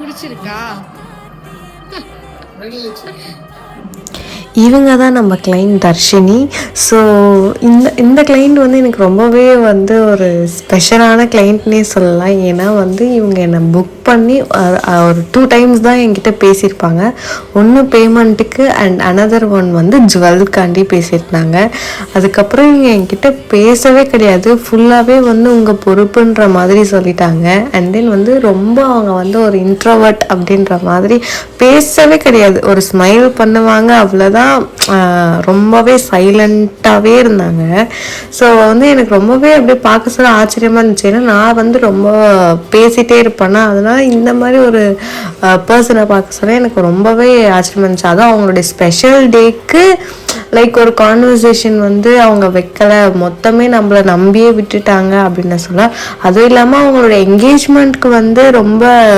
பிடிச்சிருக்கா? இவங்க தான் நம்ம கிளைண்ட் தர்ஷினி. ஸோ இந்த கிளைண்ட் வந்து எனக்கு ரொம்பவே வந்து ஒரு ஸ்பெஷலான கிளைண்ட்னே சொல்லலாம். ஏன்னா வந்து இவங்க என்னை புக் பண்ணி ஒரு 2 டைம்ஸ் தான் என்கிட்ட பேசியிருப்பாங்க. ஒன்று பேமெண்ட்டுக்கு அண்ட் அனதர் ஒன் வந்து ஜுவல்காண்டி பேசியிருந்தாங்க. அதுக்கப்புறம் இவங்க என்கிட்ட பேசவே கிடையாது. ஃபுல்லாகவே வந்து உங்கள் பொறுப்புன்ற மாதிரி சொல்லிட்டாங்க. அண்ட் தென் வந்து ரொம்ப அவங்க வந்து ஒரு இன்ட்ரோவர்ட் அப்படின்ற மாதிரி பேசவே கிடையாது. ஒரு ஸ்மைல் பண்ணுவாங்க, அவ்வளோதான். ரொம்பவே சைலண்ட்டாகவே இருந்தாங்க. ஸோ வந்து எனக்கு ரொம்பவே அப்படியே பார்க்க சொல்ல ஆச்சரியமாக இருந்துச்சு. ஏன்னா நான் வந்து ரொம்ப பேசிகிட்டே இருப்பேன்னா, அதனால் இந்த மாதிரி ஒரு பர்சனை பார்க்க சொல்ல எனக்கு ரொம்பவே ஆச்சரியமாக இருந்துச்சு. அதுவும் அவங்களுடைய ஸ்பெஷல் டேக்கு லைக் ஒரு கான்வர்சேஷன் வந்து அவங்க வைக்கலை, மொத்தமே நம்மளை நம்பியே விட்டுட்டாங்க அப்படின்னு சொல்ல. அதுவும் இல்லாமல் அவங்களோட என்கேஜ்மெண்ட்க்கு வந்து ரொம்ப